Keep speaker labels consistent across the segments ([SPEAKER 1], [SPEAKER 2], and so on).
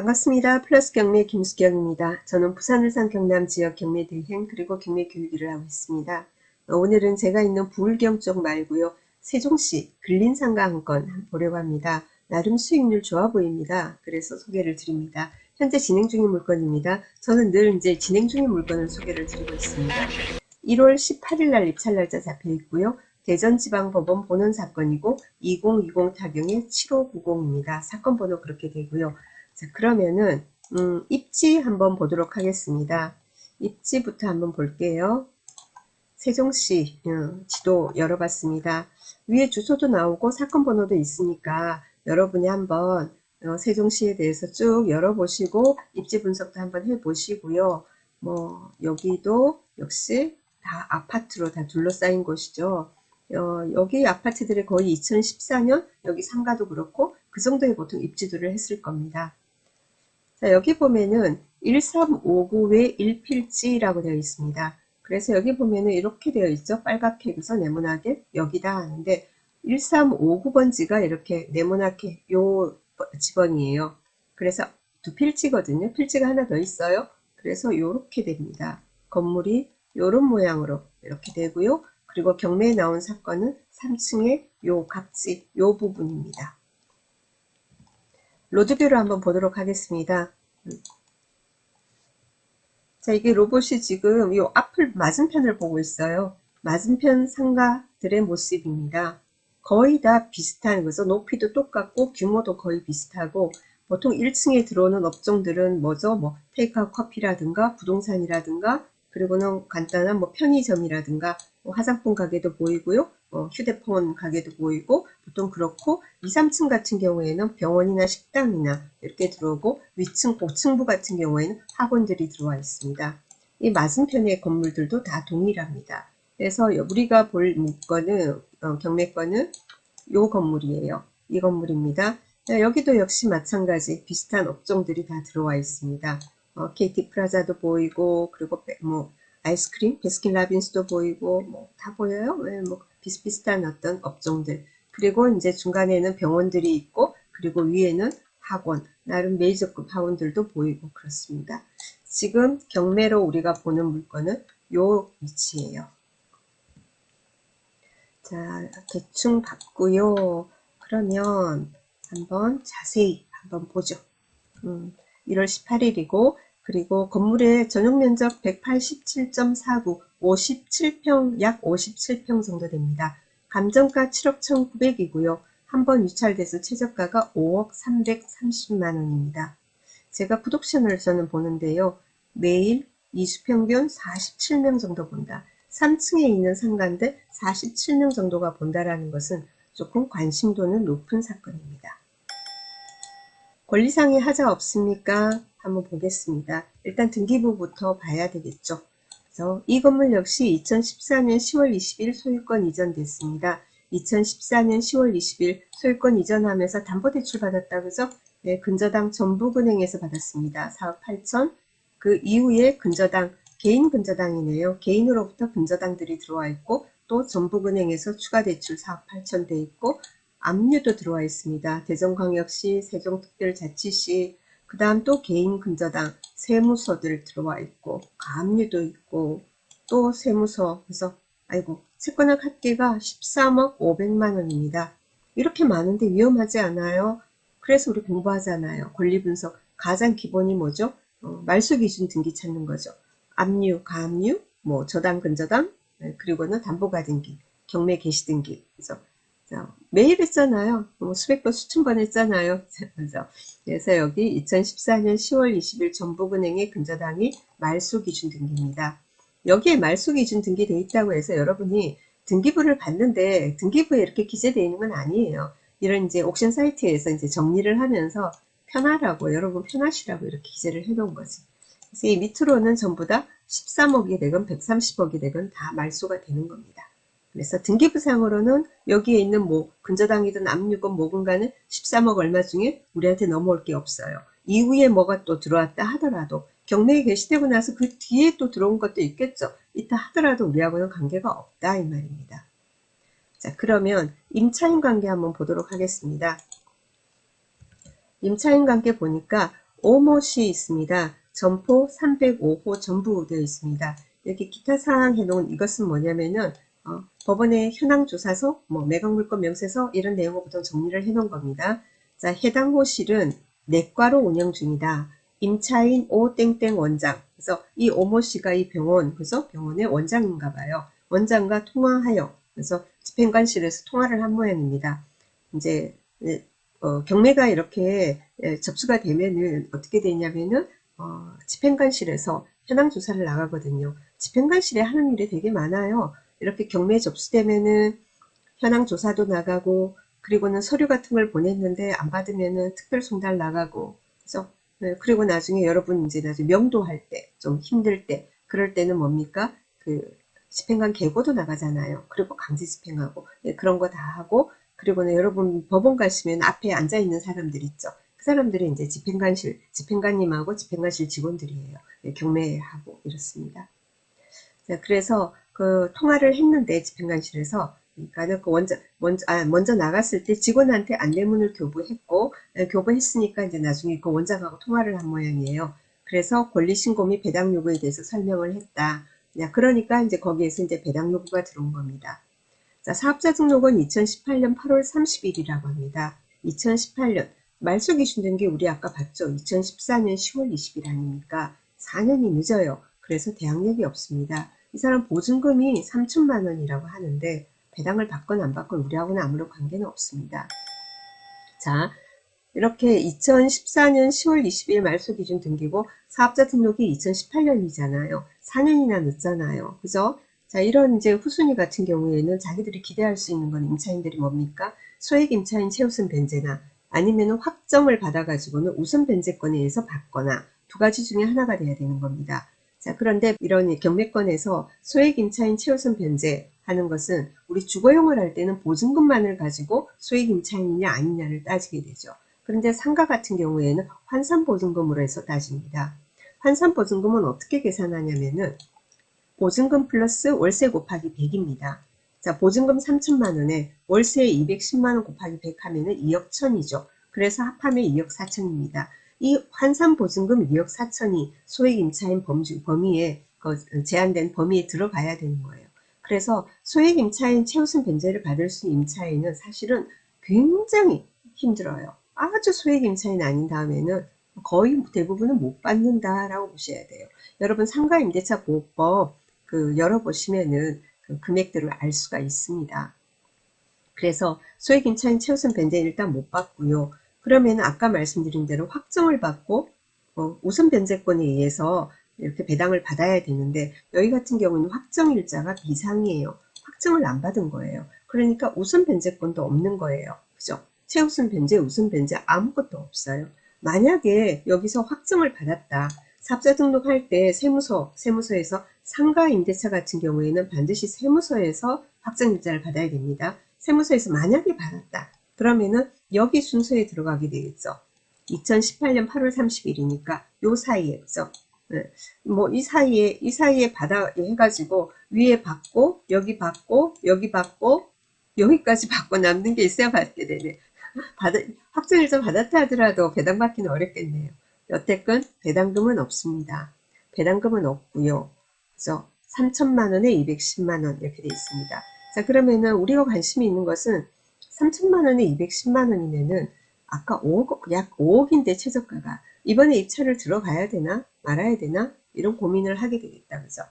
[SPEAKER 1] 반갑습니다. 플러스 경매 김수경입니다. 저는 부산, 울산, 경남 지역 경매 대행 그리고 경매 교육 일을 하고 있습니다. 오늘은 제가 있는 부울경 쪽 말고요. 세종시 근린상가 한 건 보려고 합니다. 나름 수익률 좋아 보입니다. 그래서 소개를 드립니다. 현재 진행 중인 물건입니다. 저는 늘 이제 진행 중인 물건을 소개를 드리고 있습니다. 1월 18일 날 입찰 날짜 잡혀 있고요. 대전지방법원 본원 사건이고 2020 타경의 7590입니다. 사건 번호 그렇게 되고요. 자, 그러면은 입지 한번 보도록 하겠습니다. 입지부터 한번 볼게요. 세종시 지도 열어봤습니다. 위에 주소도 나오고 사건 번호도 있으니까 여러분이 한번 세종시에 대해서 쭉 열어보시고 입지 분석도 한번 해보시고요. 뭐 여기도 역시 다 아파트로 다 둘러싸인 곳이죠. 여기 아파트들이 거의 2014년 여기 상가도 그렇고 그 정도의 보통 입지도를 했을 겁니다. 자, 여기 보면은 1359외 1필지라고 되어 있습니다. 그래서 여기 보면은 이렇게 되어 있죠. 빨갛게 그래서 네모나게 여기다 하는데 1359번지가 이렇게 네모나게 요 지번이에요. 그래서 두 필지거든요. 필지가 하나 더 있어요. 그래서 요렇게 됩니다. 건물이 요런 모양으로 이렇게 되고요. 그리고 경매에 나온 사건은 3층의 요 각지 요 부분입니다. 로드뷰를 한번 보도록 하겠습니다. 자, 이게 로봇이 지금 이 앞을 맞은편을 보고 있어요. 맞은편 상가들의 모습입니다. 거의 다 비슷한 거죠. 높이도 똑같고 규모도 거의 비슷하고 보통 1층에 들어오는 업종들은 뭐죠? 뭐 테이크아웃 커피라든가 부동산이라든가 그리고는 간단한 뭐 편의점이라든가 뭐 화장품 가게도 보이고요. 휴대폰 가게도 보이고 보통 그렇고 2, 3층 같은 경우에는 병원이나 식당이나 이렇게 들어오고 위층, 고층부 같은 경우에는 학원들이 들어와 있습니다. 이 맞은편의 건물들도 다 동일합니다. 그래서 우리가 볼 물건은 경매권은 이 건물이에요. 이 건물입니다. 여기도 역시 마찬가지 비슷한 업종들이 다 들어와 있습니다. KT 프라자도 보이고 그리고 뭐 아이스크림, 베스킨라빈스도 보이고 뭐 다 보여요. 뭐 비슷비슷한 어떤 업종들. 그리고 이제 중간에는 병원들이 있고 그리고 위에는 학원, 나름 메이저급 학원들도 보이고 그렇습니다. 지금 경매로 우리가 보는 물건은 요 위치예요. 자, 대충 봤고요. 그러면 한번 자세히 한번 보죠. 1월 18일이고 그리고 건물의 전용 면적 187.49, 57평, 약 57평 정도 됩니다. 감정가 7억 1,900이고요. 한번 유찰돼서 최저가가 5억 330만원입니다. 제가 굿옵션을 저는 보는데요. 매일 이주평균 47명 정도 본다. 3층에 있는 상가인데 47명 정도가 본다라는 것은 조금 관심도는 높은 사건입니다. 권리상의 하자 없습니까? 한번 보겠습니다. 일단 등기부부터 봐야 되겠죠. 그래서 이 건물 역시 2014년 10월 20일 소유권 이전됐습니다. 2014년 10월 20일 소유권 이전하면서 담보대출 받았다 그죠? 네, 근저당 전북은행에서 받았습니다. 4억 8천. 그 이후에 근저당, 개인 근저당이네요. 개인으로부터 근저당들이 들어와 있고 또 전북은행에서 추가 대출 4억 8천 돼 있고 압류도 들어와 있습니다. 대전광역시, 세종특별자치시, 그 다음 또 개인 근저당, 세무서들 들어와 있고 가압류도 있고 또 세무서, 그래서 아이고 채권의 합계가 13억 500만 원입니다. 이렇게 많은데 위험하지 않아요? 그래서 우리 공부하잖아요. 권리분석 가장 기본이 뭐죠? 말소기준 등기 찾는 거죠. 압류, 가압류, 뭐 저당, 근저당, 그리고는 담보가등기, 경매 개시등기. 그래서 매일 했잖아요. 수백 번, 수천 번 했잖아요. 그래서 여기 2014년 10월 20일 전북은행의 근저당이 말소기준 등기입니다. 여기에 말소기준 등기되어 있다고 해서 여러분이 등기부를 봤는데 등기부에 이렇게 기재되어 있는 건 아니에요. 이런 이제 옥션 사이트에서 이제 정리를 하면서 편하라고, 여러분 편하시라고 이렇게 기재를 해 놓은 거지. 그래서 이 밑으로는 전부 다 13억이 되건 130억이 되건 다 말소가 되는 겁니다. 그래서 등기부상으로는 여기에 있는 뭐 근저당이든 압류건 뭐건 간에 13억 얼마 중에 우리한테 넘어올 게 없어요. 이후에 뭐가 또 들어왔다 하더라도 경매에 게시되고 나서 그 뒤에 또 들어온 것도 있겠죠. 있다 하더라도 우리하고는 관계가 없다 이 말입니다. 자, 그러면 임차인 관계 한번 보도록 하겠습니다. 임차인 관계 보니까 오못이 있습니다. 점포 305호 전부 되어 있습니다. 여기 기타 사항 해놓은 이것은 뭐냐면은 법원의 현황조사서, 매각물권 명세서 이런 내용을 보통 정리를 해놓은 겁니다. 자, 해당 호실은 내과로 운영 중이다. 임차인 오땡땡 원장. 그래서 이 오모 씨가 이 병원, 그래서 병원의 원장인가 봐요. 원장과 통화하여, 그래서 집행관실에서 통화를 한 모양입니다. 이제 경매가 이렇게 접수가 되면은 어떻게 되냐면은 집행관실에서 현황 조사를 나가거든요. 집행관실에 하는 일이 되게 많아요. 이렇게 경매 접수되면은 현황 조사도 나가고, 그리고는 서류 같은 걸 보냈는데 안 받으면은 특별 송달 나가고, 그래서 그리고 나중에 여러분 이제 나중에 명도할 때 좀 힘들 때 그럴 때는 뭡니까? 그 집행관 계고도 나가잖아요. 그리고 강제 집행하고 그런 거 다 하고, 그리고는 여러분 법원 가시면 앞에 앉아 있는 사람들 있죠. 그 사람들이 이제 집행관실 집행관님하고 집행관실 직원들이에요. 경매하고 이렇습니다. 자, 그래서 그 통화를 했는데 집행관실에서, 그러니까는 그 먼저 나갔을 때 직원한테 안내문을 교부했고, 교부했으니까 이제 나중에 그 원장하고 통화를 한 모양이에요. 그래서 권리신고 및 배당 요구에 대해서 설명을 했다. 그러니까 이제 거기에서 이제 배당 요구가 들어온 겁니다. 자, 사업자 등록은 2018년 8월 30일이라고 합니다. 2018년 말소 기준된 게 우리 아까 봤죠? 2014년 10월 20일 아닙니까? 4년이 늦어요. 그래서 대항력이 없습니다. 이 사람 보증금이 3천만 원이라고 하는데 배당을 받건 안 받건 우리하고는 아무런 관계는 없습니다. 자, 이렇게 2014년 10월 20일 말소 기준 등기고 사업자 등록이 2018년이잖아요. 4년이나 늦잖아요. 그죠? 자, 이런 이제 후순위 같은 경우에는 자기들이 기대할 수 있는 건 임차인들이 뭡니까? 소액 임차인 최우선 변제나 아니면 확정을 받아가지고는 우선 변제권에 의해서 받거나 두 가지 중에 하나가 돼야 되는 겁니다. 자, 그런데 이런 경매권에서 소액 임차인 최우선 변제 하는 것은 우리 주거용을 할 때는 보증금만을 가지고 소액 임차인이냐 아니냐를 따지게 되죠. 그런데 상가 같은 경우에는 환산보증금으로 해서 따집니다. 환산보증금은 어떻게 계산하냐면은 보증금 플러스 월세 곱하기 100입니다. 자, 보증금 3천만 원에 월세 210만 원 곱하기 100 하면은 2억 1천이죠. 그래서 합하면 2억 4천입니다. 이 환산보증금 2억 4천이 소액 임차인 범위에 제한된 범위에 들어가야 되는 거예요. 그래서 소액 임차인 최우선 변제를 받을 수 있는 임차인은 사실은 굉장히 힘들어요. 아주 소액 임차인 아닌 다음에는 거의 대부분은 못 받는다라고 보셔야 돼요. 여러분 상가 임대차 보호법 열어보시면은 그 금액들을 알 수가 있습니다. 그래서 소액 임차인 최우선 변제는 일단 못 받고요. 그러면 아까 말씀드린 대로 확정을 받고 우선 변제권에 의해서 이렇게 배당을 받아야 되는데 여기 같은 경우는 확정 일자가 비상이에요. 확정을 안 받은 거예요. 그러니까 우선 변제권도 없는 거예요. 그죠? 최우선 변제, 우선 변제 아무것도 없어요. 만약에 여기서 확정을 받았다. 사업자 등록할 때 세무서에서 상가 임대차 같은 경우에는 반드시 세무서에서 확정일자를 받아야 됩니다. 세무서에서 만약에 받았다. 그러면은 여기 순서에 들어가게 되겠죠. 2018년 8월 30일이니까 요 사이에, 그죠? 네. 이 사이에 받아 해가지고 위에 받고 여기 받고 여기 받고 여기까지 받고 남는 게 있어야 받게 되네. 확정일자 받았다 하더라도 배당받기는 어렵겠네요. 여태껏 배당금은 없습니다. 배당금은 없고요. 그래서 3천만 원에 210만 원 이렇게 돼 있습니다. 자, 그러면은 우리가 관심이 있는 것은 3천만 원에 210만 원이면은 아까 5억, 약 5억인데 최저가가 이번에 입찰을 들어가야 되나 말아야 되나 이런 고민을 하게 되겠다. 그죠?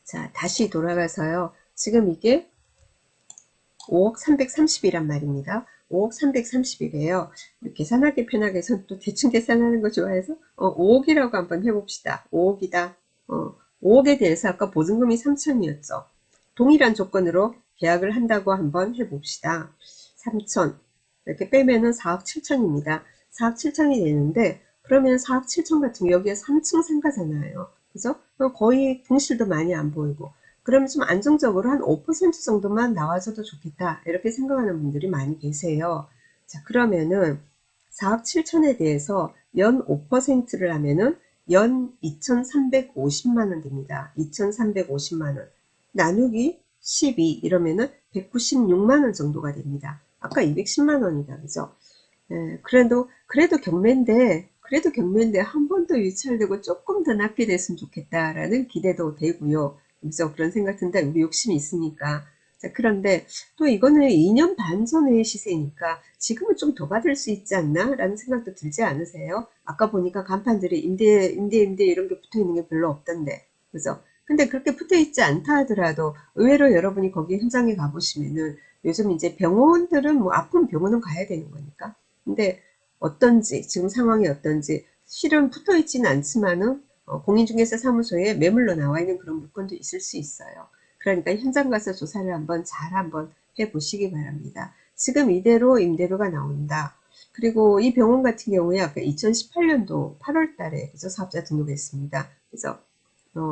[SPEAKER 1] 자, 다시 돌아가서요. 지금 이게 5억 330이란 말입니다. 5억 330이래요. 계산하기 편하게 해서 또 대충 계산하는 거 좋아해서 5억이라고 한번 해봅시다. 5억이다. 5억에 대해서 아까 보증금이 3천이었죠. 동일한 조건으로 계약을 한다고 한번 해봅시다. 3천 이렇게 빼면은 4억 7천입니다. 4억 7천이 되는데 그러면 4억 7천 같은 여기에 3층 상가잖아요. 그죠? 거의 분실도 많이 안 보이고 그러면 좀 안정적으로 한 5% 정도만 나와줘도 좋겠다 이렇게 생각하는 분들이 많이 계세요. 자, 그러면은 4억 7천에 대해서 연 5%를 하면은 연 2,350만 원 됩니다. 2,350만 원 나누기 12 이러면은 196만 원 정도가 됩니다. 아까 210만 원이다. 그죠? 그래도 경매인데 한 번 더 유찰되고 조금 더 낮게 됐으면 좋겠다라는 기대도 되고요. 그래서 그런 생각 든다. 우리 욕심이 있으니까. 자, 그런데 또 이거는 2년 반 전의 시세니까 지금은 좀 더 받을 수 있지 않나? 라는 생각도 들지 않으세요? 아까 보니까 간판들이 임대 이런 게 붙어 있는 게 별로 없던데. 그죠? 근데 그렇게 붙어 있지 않다 하더라도 의외로 여러분이 거기 현장에 가보시면은 요즘 이제 병원들은 뭐 아픈 병원은 가야 되는 거니까. 근데 어떤지, 지금 상황이 어떤지, 실은 붙어 있지는 않지만은 공인중개사 사무소에 매물로 나와 있는 그런 물건도 있을 수 있어요. 그러니까 현장 가서 조사를 한번 해보시기 바랍니다. 지금 이대로 임대료가 나온다. 그리고 이 병원 같은 경우에 아까 2018년도 8월 달에 그래서 사업자 등록했습니다. 그래서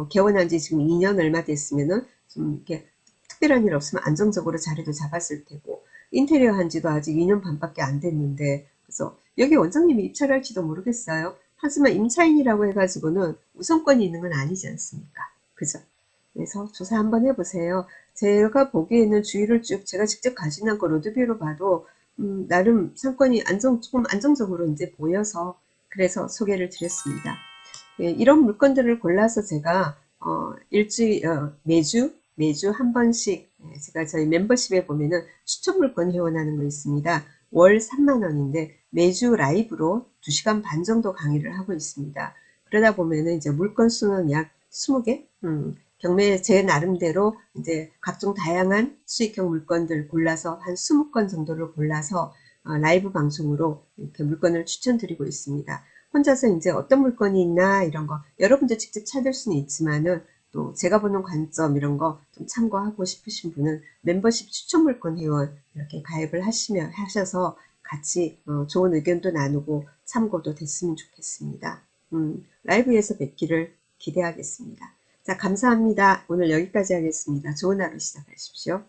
[SPEAKER 1] 개원한 지 지금 2년 얼마 됐으면은 좀 이렇게 특별한 일 없으면 안정적으로 자리도 잡았을 테고 인테리어 한 지도 아직 2년 반밖에 안 됐는데 그래서 여기 원장님이 입찰할지도 모르겠어요. 하지만 임차인이라고 해가지고는 우선권이 있는 건 아니지 않습니까? 그죠? 그래서 조사 한번 해보세요. 제가 보기에는 주위를 쭉 제가 직접 가진 않고 로드뷰로 봐도 나름 상권이 조금 안정적으로 이제 보여서 그래서 소개를 드렸습니다. 예, 이런 물건들을 골라서 제가 매주 한 번씩 제가 저희 멤버십에 보면은 추천 물건 회원하는 거 있습니다. 월 3만 원인데 매주 라이브로 2시간 반 정도 강의를 하고 있습니다. 그러다 보면은 이제 물건 수는 약 20개? 경매 제 나름대로 이제 각종 다양한 수익형 물건들 골라서 한 20건 정도를 골라서 라이브 방송으로 이렇게 물건을 추천드리고 있습니다. 혼자서 이제 어떤 물건이 있나 이런 거 여러분도 직접 찾을 수는 있지만은 또 제가 보는 관점 이런 거 좀 참고하고 싶으신 분은 멤버십 추천 물건 회원 이렇게 가입을 하셔서 같이 좋은 의견도 나누고 참고도 됐으면 좋겠습니다. 라이브에서 뵙기를 기대하겠습니다. 자, 감사합니다. 오늘 여기까지 하겠습니다. 좋은 하루 시작하십시오.